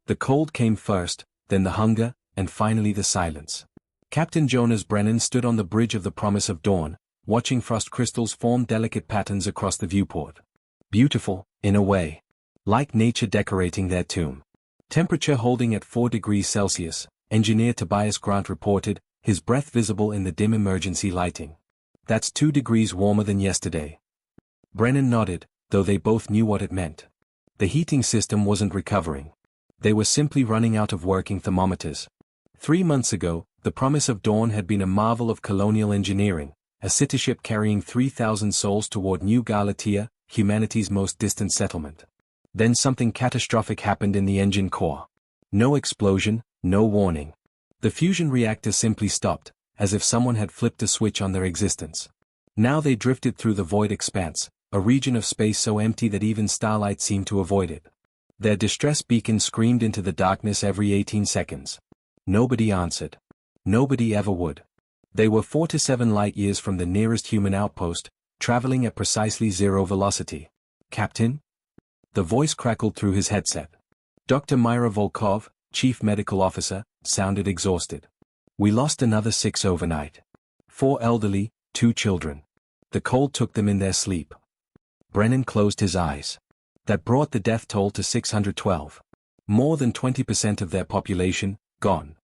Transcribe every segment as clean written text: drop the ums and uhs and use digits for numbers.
The cold came first, then the hunger, and finally the silence. Captain Jonas Brennan stood on the bridge of the Promise of Dawn, watching frost crystals form delicate patterns across the viewport. Beautiful, in a way. Like nature decorating their tomb. Temperature holding at 4 degrees Celsius, engineer Tobias Grant reported, his breath visible in the dim emergency lighting. That's 2 degrees warmer than yesterday. Brennan nodded, though they both knew what it meant. The heating system wasn't recovering. They were simply running out of working thermometers. 3 months ago, the Promise of Dawn had been a marvel of colonial engineering, a city ship carrying 3,000 souls toward New Galatia, humanity's most distant settlement. Then something catastrophic happened in the engine core. No explosion, no warning. The fusion reactor simply stopped, as if someone had flipped a switch on their existence. Now they drifted through the void expanse, a region of space so empty that even starlight seemed to avoid it. Their distress beacon screamed into the darkness every 18 seconds. Nobody answered. Nobody ever would. They were 4 to 7 light-years from the nearest human outpost, traveling at precisely 0 velocity. Captain? The voice crackled through his headset. Dr. Myra Volkov, Chief Medical Officer, sounded exhausted. We lost another 6 overnight. 4 elderly, 2 children. The cold took them in their sleep. Brennan closed his eyes. That brought the death toll to 612. More than 20% of their population, gone.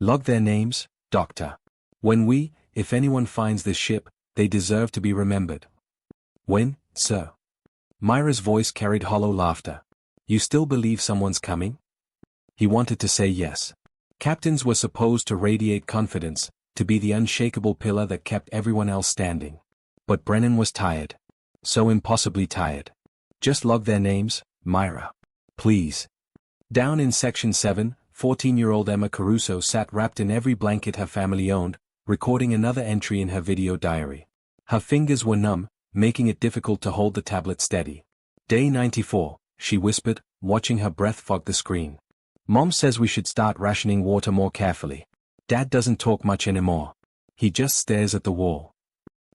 Log their names, Doctor. If anyone finds this ship, they deserve to be remembered. When, sir? Myra's voice carried hollow laughter. You still believe someone's coming? He wanted to say yes. Captains were supposed to radiate confidence, to be the unshakable pillar that kept everyone else standing. But Brennan was tired. So impossibly tired. Just log their names, Myra. Please. Down in Section 7, 14-year-old Emma Caruso sat wrapped in every blanket her family owned, recording another entry in her video diary. Her fingers were numb, making it difficult to hold the tablet steady. Day 94, she whispered, watching her breath fog the screen. Mom says we should start rationing water more carefully. Dad doesn't talk much anymore. He just stares at the wall.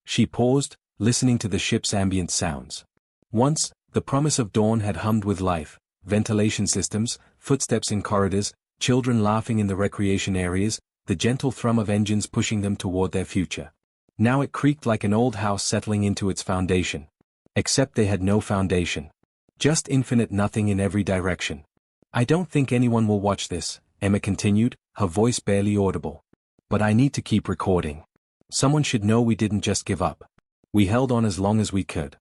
She paused, listening to the ship's ambient sounds. Once, the Promise of Dawn had hummed with life, ventilation systems, footsteps in corridors, children laughing in the recreation areas, the gentle thrum of engines pushing them toward their future. Now it creaked like an old house settling into its foundation. Except they had no foundation. Just infinite nothing in every direction. I don't think anyone will watch this, Emma continued, her voice barely audible. But I need to keep recording. Someone should know we didn't just give up. We held on as long as we could.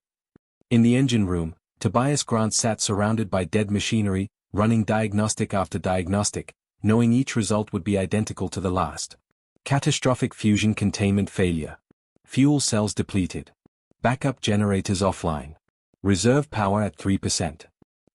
In the engine room, Tobias Grant sat surrounded by dead machinery, running diagnostic after diagnostic, knowing each result would be identical to the last. Catastrophic fusion containment failure. Fuel cells depleted. Backup generators offline. Reserve power at 3%.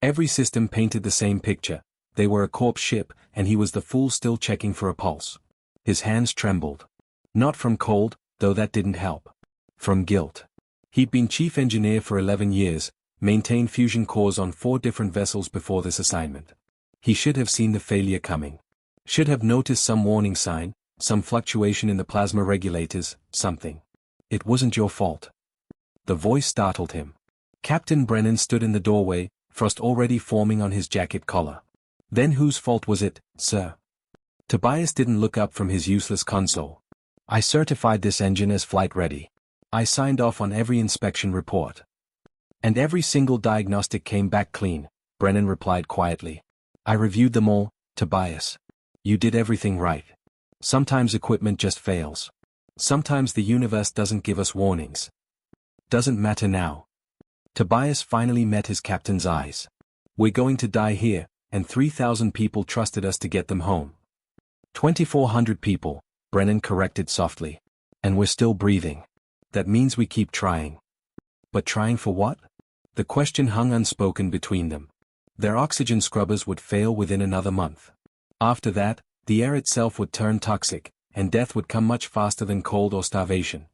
Every system painted the same picture. They were a corpse ship, and he was the fool still checking for a pulse. His hands trembled. Not from cold, though that didn't help. From guilt. He'd been chief engineer for 11 years, maintained fusion cores on 4 different vessels before this assignment. He should have seen the failure coming. Should have noticed some warning sign, some fluctuation in the plasma regulators, something. It wasn't your fault. The voice startled him. Captain Brennan stood in the doorway, frost already forming on his jacket collar. Then whose fault was it, sir? Tobias didn't look up from his useless console. I certified this engine as flight ready. I signed off on every inspection report. And every single diagnostic came back clean, Brennan replied quietly. I reviewed them all, Tobias. You did everything right. Sometimes equipment just fails. Sometimes the universe doesn't give us warnings. Doesn't matter now. Tobias finally met his captain's eyes. We're going to die here, and 3,000 people trusted us to get them home. 2,400 people, Brennan corrected softly. And we're still breathing. That means we keep trying. But trying for what? The question hung unspoken between them. Their oxygen scrubbers would fail within another month. After that, the air itself would turn toxic, and death would come much faster than cold or starvation.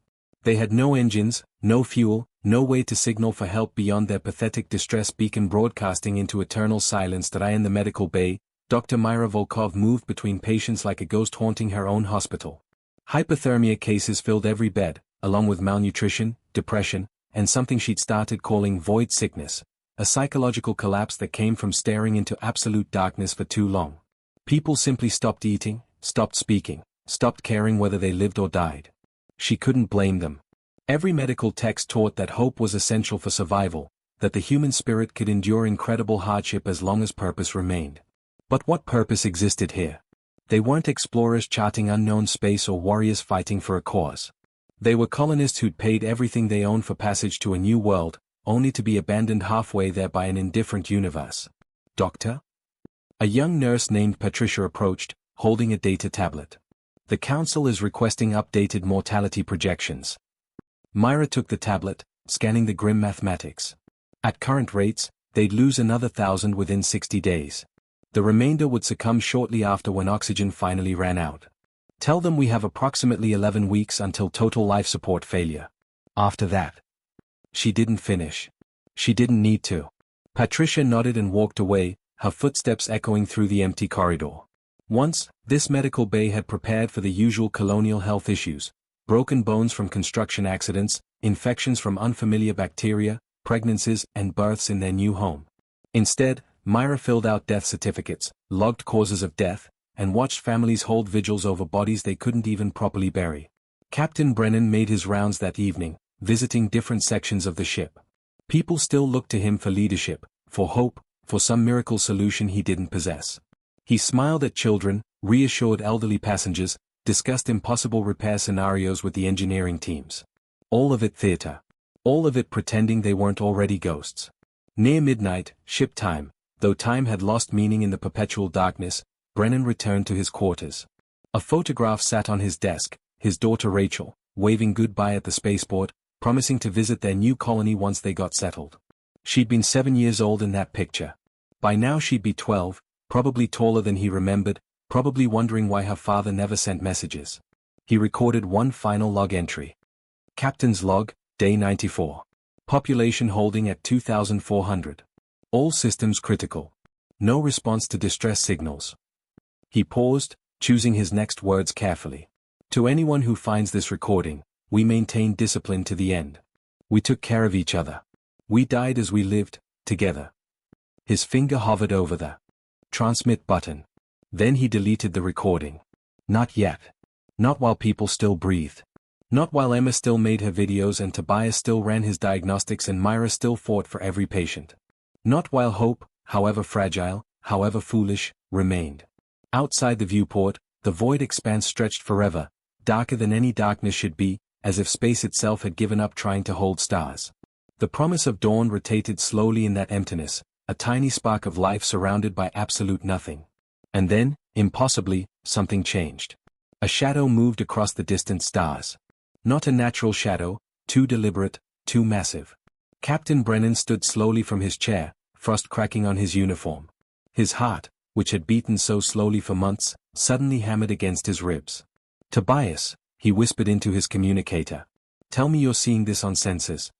They had no engines, no fuel, no way to signal for help beyond their pathetic distress beacon broadcasting into eternal silence. That I in the medical bay, Dr. Myra Volkov moved between patients like a ghost haunting her own hospital. Hypothermia cases filled every bed, along with malnutrition, depression, and something she'd started calling void sickness, a psychological collapse that came from staring into absolute darkness for too long. People simply stopped eating, stopped speaking, stopped caring whether they lived or died. She couldn't blame them. Every medical text taught that hope was essential for survival, that the human spirit could endure incredible hardship as long as purpose remained. But what purpose existed here? They weren't explorers charting unknown space or warriors fighting for a cause. They were colonists who'd paid everything they owned for passage to a new world, only to be abandoned halfway there by an indifferent universe. Doctor? A young nurse named Patricia approached, holding a data tablet. The council is requesting updated mortality projections. Myra took the tablet, scanning the grim mathematics. At current rates, they'd lose another 1,000 within 60 days. The remainder would succumb shortly after when oxygen finally ran out. Tell them we have approximately 11 weeks until total life support failure. After that. She didn't finish. She didn't need to. Patricia nodded and walked away, her footsteps echoing through the empty corridor. Once, this medical bay had prepared for the usual colonial health issues: broken bones from construction accidents, infections from unfamiliar bacteria, pregnancies and births in their new home. Instead, Myra filled out death certificates, logged causes of death, and watched families hold vigils over bodies they couldn't even properly bury. Captain Brennan made his rounds that evening, visiting different sections of the ship. People still looked to him for leadership, for hope, for some miracle solution he didn't possess. He smiled at children, reassured elderly passengers, discussed impossible repair scenarios with the engineering teams. All of it theater. All of it pretending they weren't already ghosts. Near midnight, ship time, though time had lost meaning in the perpetual darkness, Brennan returned to his quarters. A photograph sat on his desk, his daughter Rachel, waving goodbye at the spaceport, promising to visit their new colony once they got settled. She'd been 7 years old in that picture. By now she'd be 12, probably taller than he remembered, probably wondering why her father never sent messages. He recorded one final log entry. Captain's log, day 94. Population holding at 2,400. All systems critical. No response to distress signals. He paused, choosing his next words carefully. To anyone who finds this recording, we maintained discipline to the end. We took care of each other. We died as we lived, together. His finger hovered over the transmit button. Then he deleted the recording. Not yet. Not while people still breathed. Not while Emma still made her videos and Tobias still ran his diagnostics and Myra still fought for every patient. Not while hope, however fragile, however foolish, remained. Outside the viewport, the void expanse stretched forever, darker than any darkness should be, as if space itself had given up trying to hold stars. The promise of dawn rotated slowly in that emptiness, a tiny spark of life surrounded by absolute nothing. And then, impossibly, something changed. A shadow moved across the distant stars. Not a natural shadow, too deliberate, too massive. Captain Brennan stood slowly from his chair, frost cracking on his uniform. His heart, which had beaten so slowly for months, suddenly hammered against his ribs. Tobias, he whispered into his communicator. Tell me you're seeing this on sensors.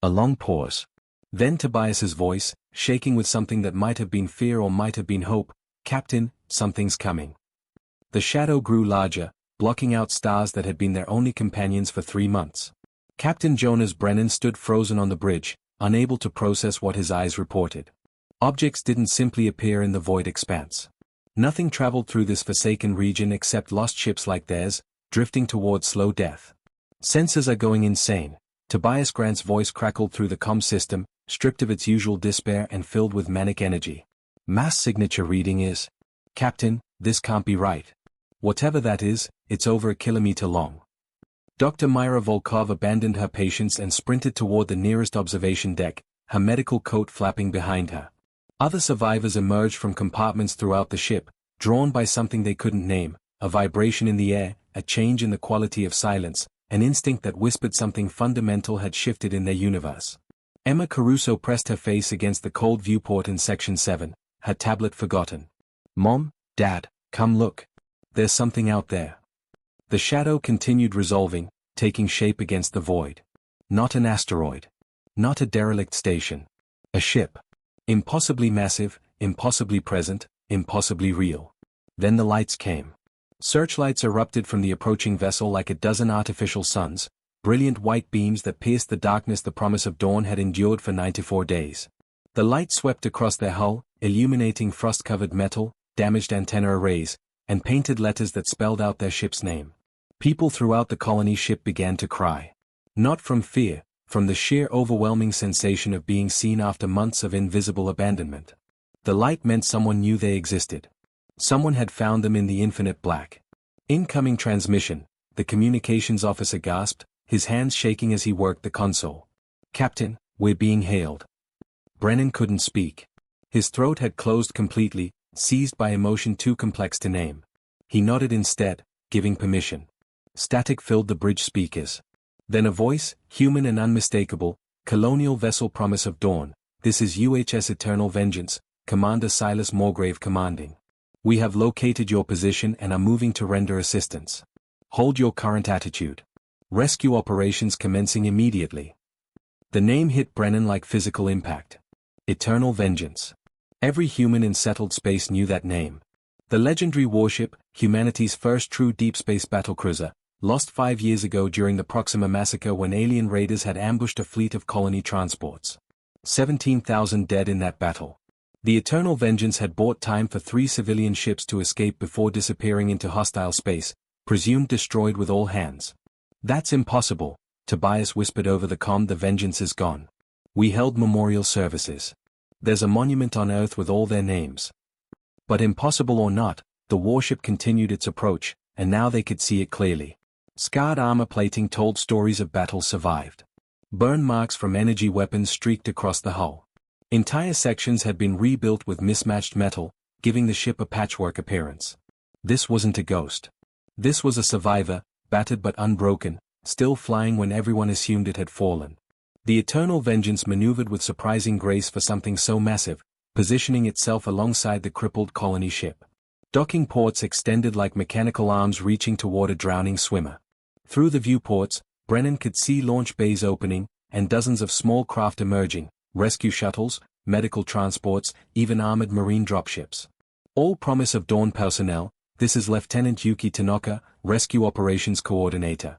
A long pause. Then Tobias's voice, shaking with something that might have been fear or might have been hope. Captain, something's coming. The shadow grew larger, blocking out stars that had been their only companions for 3 months. Captain Jonas Brennan stood frozen on the bridge, unable to process what his eyes reported. Objects didn't simply appear in the void expanse. Nothing traveled through this forsaken region except lost ships like theirs, drifting toward slow death. Sensors are going insane. Tobias Grant's voice crackled through the comm system, stripped of its usual despair and filled with manic energy. Mass signature reading is. Captain, this can't be right. Whatever that is, it's over a kilometer long. Dr. Myra Volkov abandoned her patients and sprinted toward the nearest observation deck, her medical coat flapping behind her. Other survivors emerged from compartments throughout the ship, drawn by something they couldn't name, a vibration in the air, a change in the quality of silence, an instinct that whispered something fundamental had shifted in their universe. Emma Caruso pressed her face against the cold viewport in Section 7, her tablet forgotten. Mom, Dad, come look. There's something out there. The shadow continued resolving, taking shape against the void. Not an asteroid. Not a derelict station. A ship. Impossibly massive, impossibly present, impossibly real. Then the lights came. Searchlights erupted from the approaching vessel like a dozen artificial suns, brilliant white beams that pierced the darkness the promise of dawn had endured for 94 days. The light swept across their hull, illuminating frost-covered metal, damaged antenna arrays, and painted letters that spelled out their ship's name. People throughout the colony ship began to cry. Not from fear, from the sheer overwhelming sensation of being seen after months of invisible abandonment. The light meant someone knew they existed. Someone had found them in the infinite black. Incoming transmission, the communications officer gasped, his hands shaking as he worked the console. Captain, we're being hailed. Brennan couldn't speak. His throat had closed completely, seized by emotion too complex to name. He nodded instead, giving permission. Static filled the bridge speakers. Then a voice, human and unmistakable, colonial vessel Promise of Dawn, this is UHS Eternal Vengeance, Commander Silas Morgrave commanding. We have located your position and are moving to render assistance. Hold your current attitude. Rescue operations commencing immediately. The name hit Brennan like physical impact. Eternal Vengeance. Every human in settled space knew that name. The legendary warship, humanity's first true deep space battlecruiser, lost 5 years ago during the Proxima massacre when alien raiders had ambushed a fleet of colony transports. 17,000 dead in that battle. The Eternal Vengeance had bought time for 3 civilian ships to escape before disappearing into hostile space, presumed destroyed with all hands. That's impossible, Tobias whispered over the comm. The Vengeance is gone. We held memorial services. There's a monument on Earth with all their names. But impossible or not, the warship continued its approach, and now they could see it clearly. Scarred armor plating told stories of battles survived. Burn marks from energy weapons streaked across the hull. Entire sections had been rebuilt with mismatched metal, giving the ship a patchwork appearance. This wasn't a ghost. This was a survivor, battered but unbroken, still flying when everyone assumed it had fallen. The Eternal Vengeance maneuvered with surprising grace for something so massive, positioning itself alongside the crippled colony ship. Docking ports extended like mechanical arms reaching toward a drowning swimmer. Through the viewports, Brennan could see launch bays opening, and dozens of small craft emerging, rescue shuttles, medical transports, even armored marine dropships. All Promise of Dawn personnel, this is Lieutenant Yuki Tanaka, Rescue Operations Coordinator.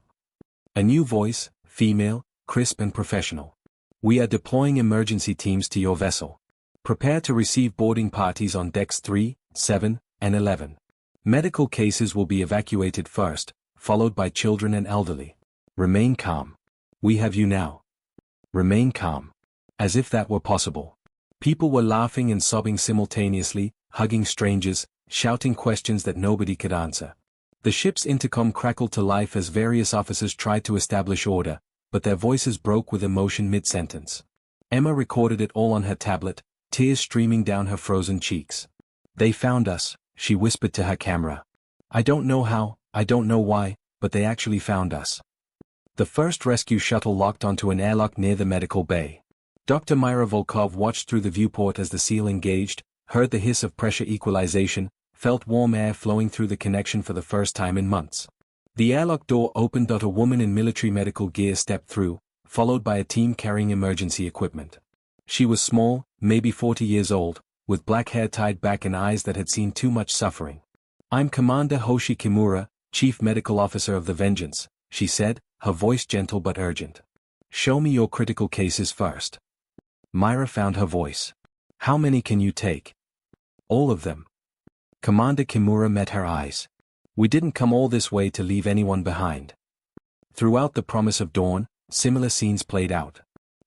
A new voice, female, crisp and professional. We are deploying emergency teams to your vessel. Prepare to receive boarding parties on decks 3, 7, and 11. Medical cases will be evacuated first, followed by children and elderly. Remain calm. We have you now. Remain calm. As if that were possible. People were laughing and sobbing simultaneously, hugging strangers, shouting questions that nobody could answer. The ship's intercom crackled to life as various officers tried to establish order, but their voices broke with emotion mid-sentence. Emma recorded it all on her tablet, tears streaming down her frozen cheeks. They found us, she whispered to her camera. I don't know how, I don't know why, but they actually found us. The first rescue shuttle locked onto an airlock near the medical bay. Dr. Myra Volkov watched through the viewport as the seal engaged, heard the hiss of pressure equalization, felt warm air flowing through the connection for the first time in months. The airlock door opened. A woman in military medical gear stepped through, followed by a team carrying emergency equipment. She was small, maybe 40 years old, with black hair tied back and eyes that had seen too much suffering. I'm Commander Hoshi Kimura, Chief Medical Officer of the Vengeance, she said, her voice gentle but urgent. Show me your critical cases first. Myra found her voice. How many can you take? All of them. Commander Kimura met her eyes. We didn't come all this way to leave anyone behind. Throughout the Promise of Dawn, similar scenes played out.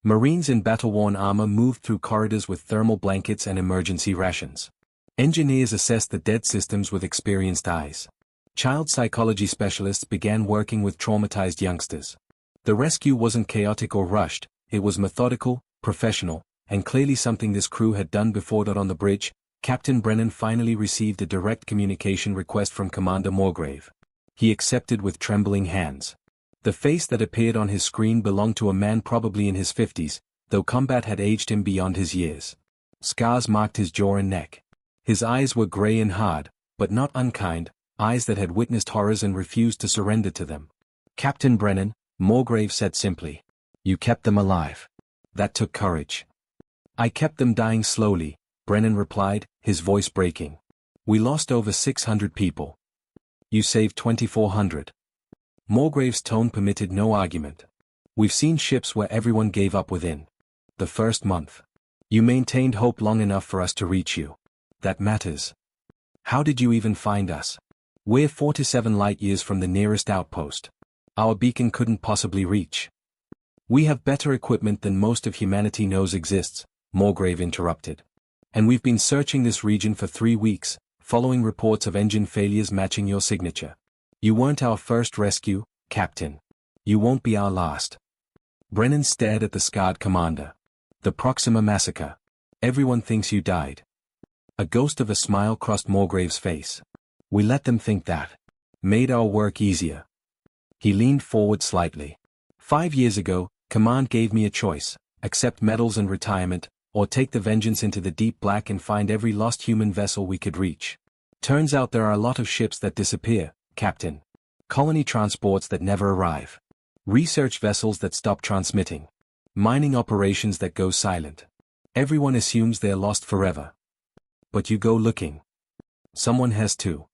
Marines in battle-worn armor moved through corridors with thermal blankets and emergency rations. Engineers assessed the dead systems with experienced eyes. Child psychology specialists began working with traumatized youngsters. The rescue wasn't chaotic or rushed, it was methodical, professional, and clearly something this crew had done before. On the bridge, Captain Brennan finally received a direct communication request from Commander Morgrave. He accepted with trembling hands. The face that appeared on his screen belonged to a man probably in his 50s, though combat had aged him beyond his years. Scars marked his jaw and neck. His eyes were gray and hard, but not unkind, eyes that had witnessed horrors and refused to surrender to them. Captain Brennan, Morgrave said simply. You kept them alive. That took courage. I kept them dying slowly, Brennan replied, his voice breaking. We lost over 600 people. You saved 2,400. Morgrave's tone permitted no argument. We've seen ships where everyone gave up within the first month. You maintained hope long enough for us to reach you. That matters. How did you even find us? We're 47 light-years from the nearest outpost. Our beacon couldn't possibly reach. We have better equipment than most of humanity knows exists, Morgrave interrupted. And we've been searching this region for 3 weeks, following reports of engine failures matching your signature. You weren't our first rescue, Captain. You won't be our last. Brennan stared at the scarred commander. The Proxima massacre. Everyone thinks you died. A ghost of a smile crossed Morgrave's face. We let them think that. Made our work easier. He leaned forward slightly. 5 years ago, Command gave me a choice: accept medals and retirement, or take the vengeance into the deep black and find every lost human vessel we could reach. Turns out there are a lot of ships that disappear, Captain. Colony transports that never arrive. Research vessels that stop transmitting. Mining operations that go silent. Everyone assumes they're lost forever. But you go looking. Someone has to.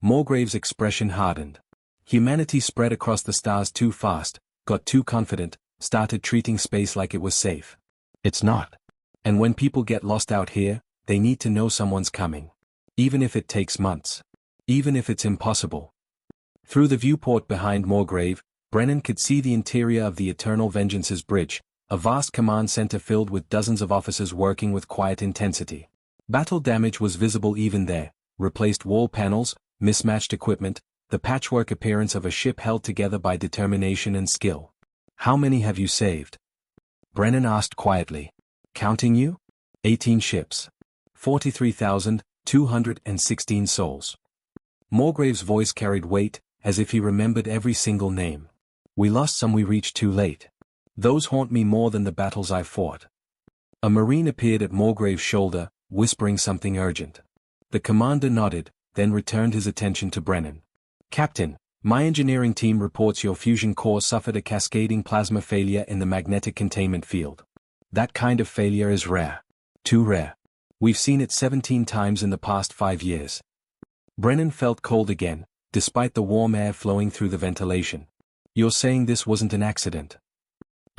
Morgrave's expression hardened. Humanity spread across the stars too fast, got too confident, started treating space like it was safe. It's not. And when people get lost out here, they need to know someone's coming. Even if it takes months. Even if it's impossible. Through the viewport behind Morgrave, Brennan could see the interior of the Eternal Vengeance's bridge, a vast command center filled with dozens of officers working with quiet intensity. Battle damage was visible even there: replaced wall panels, mismatched equipment, the patchwork appearance of a ship held together by determination and skill. How many have you saved? Brennan asked quietly. Counting you? 18 ships. 43,216 souls. Morgrave's voice carried weight, as if he remembered every single name. We lost some we reached too late. Those haunt me more than the battles I fought. A Marine appeared at Morgrave's shoulder, whispering something urgent. The commander nodded, then returned his attention to Brennan. Captain, my engineering team reports your fusion core suffered a cascading plasma failure in the magnetic containment field. That kind of failure is rare. Too rare. We've seen it 17 times in the past 5 years. Brennan felt cold again, despite the warm air flowing through the ventilation. You're saying this wasn't an accident?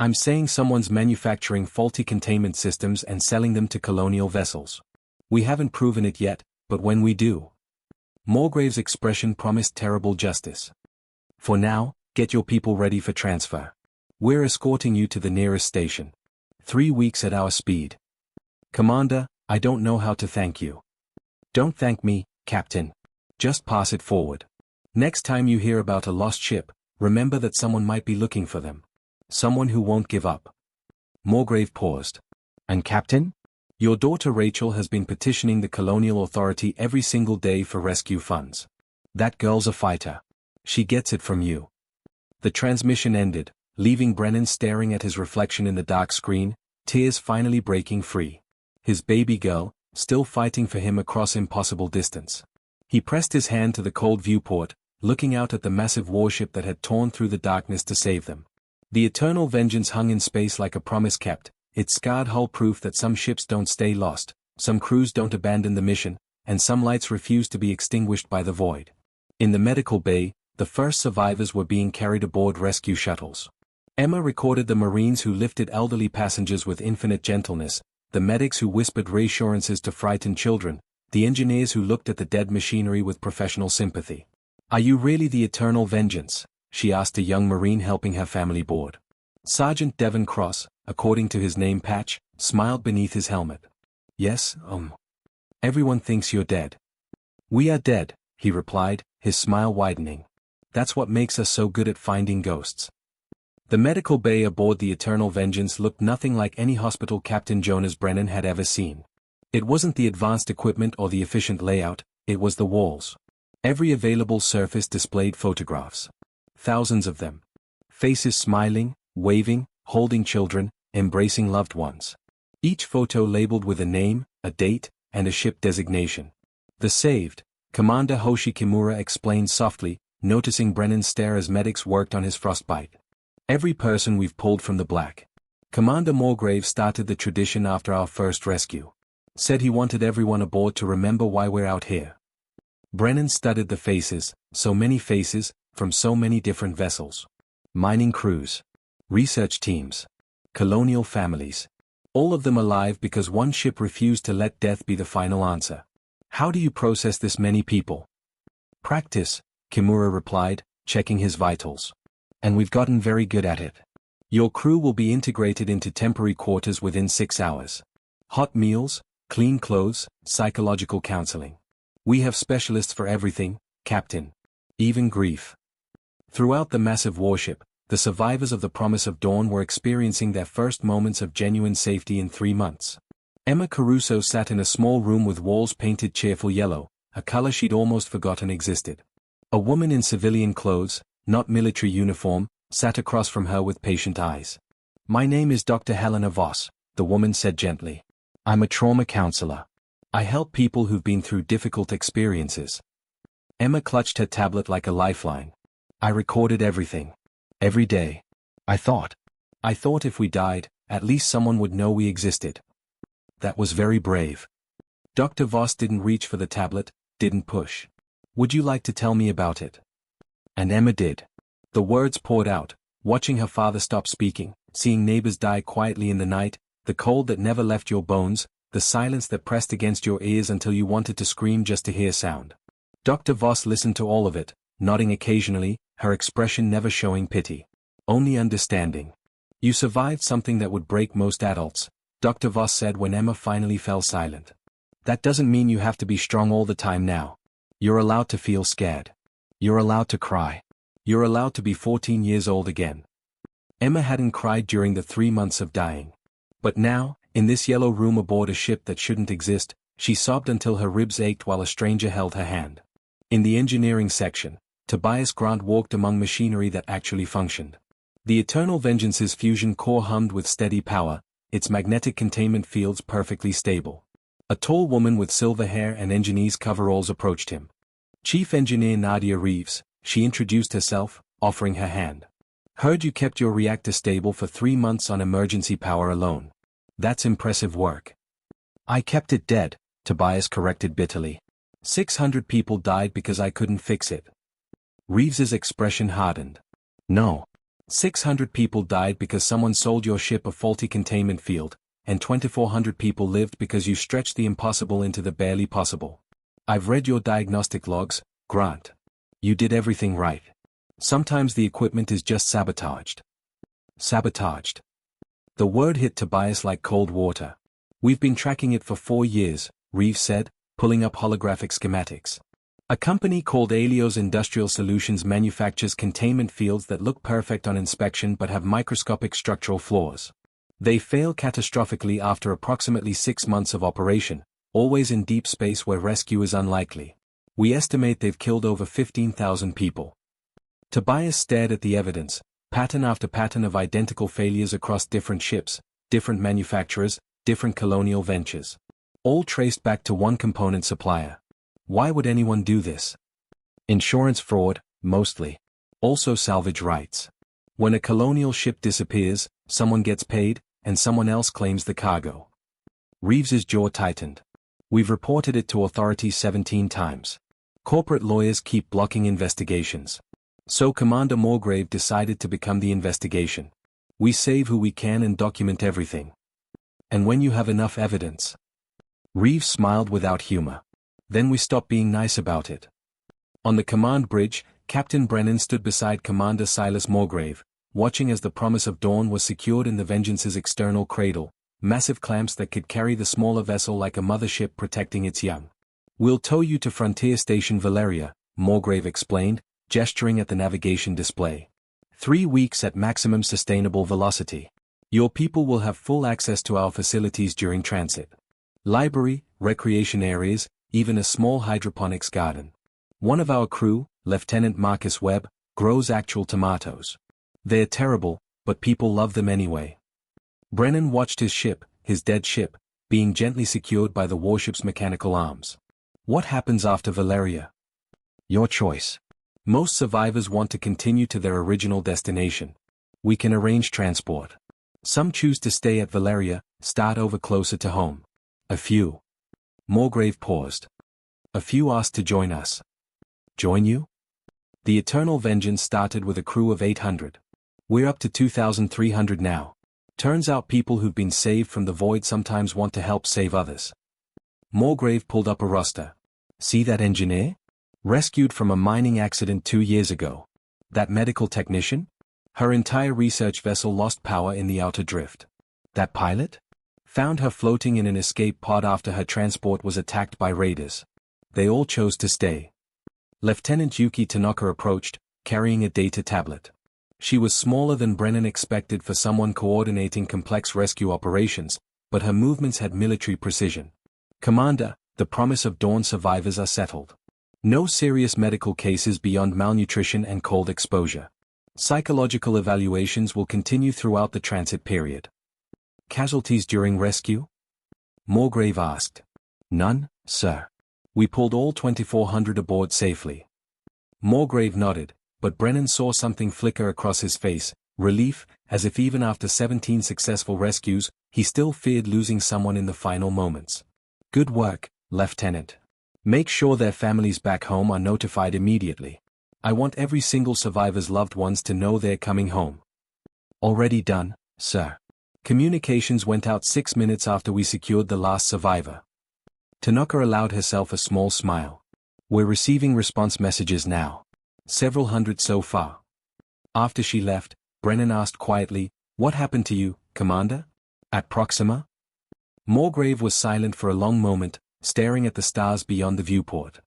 I'm saying someone's manufacturing faulty containment systems and selling them to colonial vessels. We haven't proven it yet, but when we do. Morgrave's expression promised terrible justice. For now, get your people ready for transfer. We're escorting you to the nearest station. 3 weeks at our speed. Commander, I don't know how to thank you. Don't thank me, Captain. Just pass it forward. Next time you hear about a lost ship, remember that someone might be looking for them. Someone who won't give up. Morgrave paused. And Captain? Your daughter Rachel has been petitioning the Colonial Authority every single day for rescue funds. That girl's a fighter. She gets it from you. The transmission ended, leaving Brennan staring at his reflection in the dark screen, tears finally breaking free. His baby girl, still fighting for him across impossible distance. He pressed his hand to the cold viewport, looking out at the massive warship that had torn through the darkness to save them. The Eternal Vengeance hung in space like a promise kept, its scarred hull proof that some ships don't stay lost, some crews don't abandon the mission, and some lights refuse to be extinguished by the void. In the medical bay, the first survivors were being carried aboard rescue shuttles. Emma recorded the Marines who lifted elderly passengers with infinite gentleness, the medics who whispered reassurances to frightened children, the engineers who looked at the dead machinery with professional sympathy. Are you really the Eternal Vengeance? She asked a young Marine helping her family board. Sergeant Devon Cross, according to his name patch, smiled beneath his helmet. Yes, everyone thinks you're dead. We are dead, he replied, his smile widening. That's what makes us so good at finding ghosts. The medical bay aboard the Eternal Vengeance looked nothing like any hospital Captain Jonas Brennan had ever seen. It wasn't the advanced equipment or the efficient layout, it was the walls. Every available surface displayed photographs. Thousands of them. Faces smiling, waving, holding children, embracing loved ones. Each photo labeled with a name, a date, and a ship designation. The saved, Commander Hoshi Kimura explained softly, noticing Brennan's stare as medics worked on his frostbite. Every person we've pulled from the black. Commander Morgrave started the tradition after our first rescue. Said he wanted everyone aboard to remember why we're out here. Brennan studied the faces, so many faces, from so many different vessels. Mining crews. Research teams. Colonial families. All of them alive because one ship refused to let death be the final answer. How do you process this many people? Practice, Kimura replied, checking his vitals. And we've gotten very good at it. Your crew will be integrated into temporary quarters within 6 hours. Hot meals, clean clothes, psychological counseling. We have specialists for everything, Captain. Even grief. Throughout the massive warship, the survivors of the Promise of Dawn were experiencing their first moments of genuine safety in 3 months. Emma Caruso sat in a small room with walls painted cheerful yellow, a color she'd almost forgotten existed. A woman in civilian clothes, not military uniform, sat across from her with patient eyes. My name is Dr. Helena Voss, the woman said gently. I'm a trauma counselor. I help people who've been through difficult experiences. Emma clutched her tablet like a lifeline. I recorded everything. Every day. I thought if we died, at least someone would know we existed. That was very brave. Dr. Voss didn't reach for the tablet, didn't push. Would you like to tell me about it? And Emma did. The words poured out, watching her father stop speaking, seeing neighbors die quietly in the night, the cold that never left your bones, the silence that pressed against your ears until you wanted to scream just to hear sound. Dr. Voss listened to all of it, nodding occasionally, her expression never showing pity. Only understanding. You survived something that would break most adults, Dr. Voss said when Emma finally fell silent. That doesn't mean you have to be strong all the time now. You're allowed to feel scared. You're allowed to cry. You're allowed to be 14 years old again. Emma hadn't cried during the 3 months of dying. But now, in this yellow room aboard a ship that shouldn't exist, she sobbed until her ribs ached while a stranger held her hand. In the engineering section, Tobias Grant walked among machinery that actually functioned. The Eternal Vengeance's fusion core hummed with steady power, its magnetic containment fields perfectly stable. A tall woman with silver hair and engineer's coveralls approached him. Chief Engineer Nadia Reeves, she introduced herself, offering her hand. Heard you kept your reactor stable for 3 months on emergency power alone. That's impressive work. I kept it dead, Tobias corrected bitterly. 600 people died because I couldn't fix it. Reeves's expression hardened. No. 600 people died because someone sold your ship a faulty containment field, and 2,400 people lived because you stretched the impossible into the barely possible. I've read your diagnostic logs, Grant. You did everything right. Sometimes the equipment is just sabotaged. Sabotaged. The word hit Tobias like cold water. We've been tracking it for 4 years, Reeves said, pulling up holographic schematics. A company called Alios Industrial Solutions manufactures containment fields that look perfect on inspection but have microscopic structural flaws. They fail catastrophically after approximately 6 months of operation, always in deep space where rescue is unlikely. We estimate they've killed over 15,000 people. Tobias stared at the evidence, pattern after pattern of identical failures across different ships, different manufacturers, different colonial ventures. All traced back to one component supplier. Why would anyone do this? Insurance fraud, mostly. Also salvage rights. When a colonial ship disappears, someone gets paid, and someone else claims the cargo. Reeves's jaw tightened. We've reported it to authorities 17 times. Corporate lawyers keep blocking investigations. So Commander Morgrave decided to become the investigation. We save who we can and document everything. And when you have enough evidence. Reeves smiled without humor. Then we stop being nice about it. On the command bridge, Captain Brennan stood beside Commander Silas Morgrave, watching as the Promise of Dawn was secured in the Vengeance's external cradle, massive clamps that could carry the smaller vessel like a mothership protecting its young. We'll tow you to Frontier Station Valeria, Morgrave explained, gesturing at the navigation display. 3 weeks at maximum sustainable velocity. Your people will have full access to our facilities during transit. Library, recreation areas, even a small hydroponics garden. One of our crew, Lieutenant Marcus Webb, grows actual tomatoes. They're terrible, but people love them anyway. Brennan watched his ship, his dead ship, being gently secured by the warship's mechanical arms. What happens after Valeria? Your choice. Most survivors want to continue to their original destination. We can arrange transport. Some choose to stay at Valeria, start over closer to home. A few. Morgrave paused. A few asked to join us. Join you? The Eternal Vengeance started with a crew of 800. We're up to 2,300 now. Turns out people who've been saved from the void sometimes want to help save others. Morgrave pulled up a roster. See that engineer? Rescued from a mining accident 2 years ago. That medical technician? Her entire research vessel lost power in the outer drift. That pilot? Found her floating in an escape pod after her transport was attacked by raiders. They all chose to stay. Lieutenant Yuki Tanaka approached, carrying a data tablet. She was smaller than Brennan expected for someone coordinating complex rescue operations, but her movements had military precision. Commander, the Promise of Dawn survivors are settled. No serious medical cases beyond malnutrition and cold exposure. Psychological evaluations will continue throughout the transit period. Casualties during rescue? Morgrave asked. None, sir. We pulled all 2,400 aboard safely. Morgrave nodded, but Brennan saw something flicker across his face, relief, as if even after 17 successful rescues, he still feared losing someone in the final moments. Good work, Lieutenant. Make sure their families back home are notified immediately. I want every single survivor's loved ones to know they're coming home. Already done, sir. Communications went out 6 minutes after we secured the last survivor. Tanaka allowed herself a small smile. We're receiving response messages now. Several hundred so far. After she left, Brennan asked quietly, "What happened to you, Commander? At Proxima?" Morgrave was silent for a long moment, staring at the stars beyond the viewport.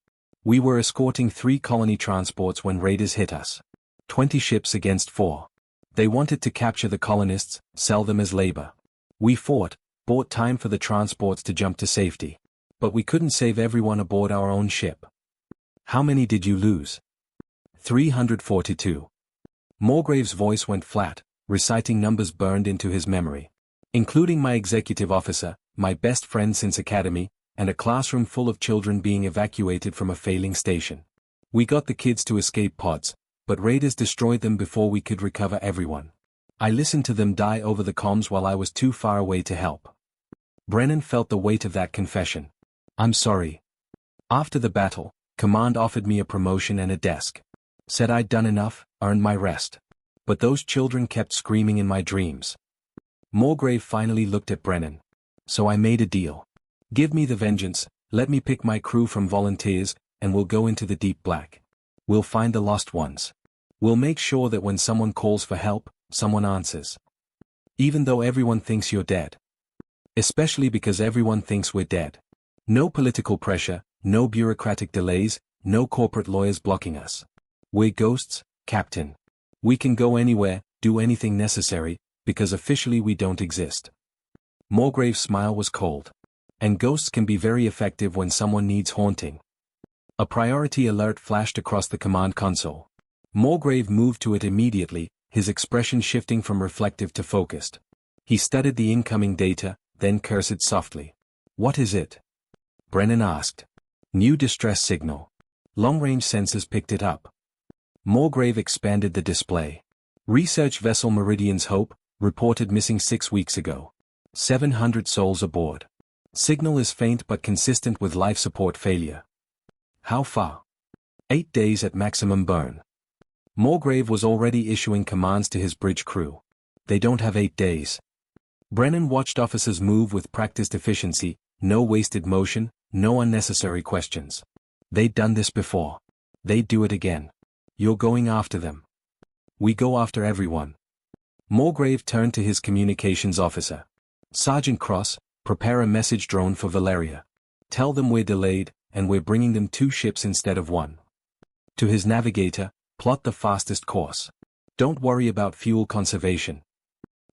We were escorting 3 colony transports when raiders hit us. 20 ships against 4. They wanted to capture the colonists, sell them as labor. We fought, bought time for the transports to jump to safety. But we couldn't save everyone aboard our own ship. How many did you lose? 342. Morgrave's voice went flat, reciting numbers burned into his memory. Including my executive officer, my best friend since academy, and a classroom full of children being evacuated from a failing station. We got the kids to escape pods, but raiders destroyed them before we could recover everyone. I listened to them die over the comms while I was too far away to help. Brennan felt the weight of that confession. I'm sorry. After the battle, Command offered me a promotion and a desk. Said I'd done enough, earned my rest. But those children kept screaming in my dreams. Morgrave finally looked at Brennan. So I made a deal. Give me the vengeance, let me pick my crew from volunteers, and we'll go into the deep black. We'll find the lost ones. We'll make sure that when someone calls for help, someone answers. Even though everyone thinks you're dead. Especially because everyone thinks we're dead. No political pressure, no bureaucratic delays, no corporate lawyers blocking us. We're ghosts, Captain. We can go anywhere, do anything necessary, because officially we don't exist. Morgrave's smile was cold. And ghosts can be very effective when someone needs haunting. A priority alert flashed across the command console. Morgrave moved to it immediately, his expression shifting from reflective to focused. He studied the incoming data, then cursed softly. What is it? Brennan asked. New distress signal. Long-range sensors picked it up. Morgrave expanded the display. Research vessel Meridian's Hope, reported missing 6 weeks ago. 700 souls aboard. Signal is faint but consistent with life support failure. How far? 8 days at maximum burn. Morgrave was already issuing commands to his bridge crew. They don't have 8 days. Brennan watched officers move with practiced efficiency, no wasted motion, no unnecessary questions. They'd done this before. They'd do it again. You're going after them. We go after everyone. Morgrave turned to his communications officer. Sergeant Cross, prepare a message drone for Valeria. Tell them we're delayed, and we're bringing them 2 ships instead of 1. To his navigator, plot the fastest course. Don't worry about fuel conservation.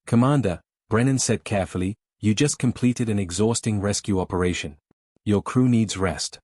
Commander, Brennan said carefully, you just completed an exhausting rescue operation. Your crew needs rest.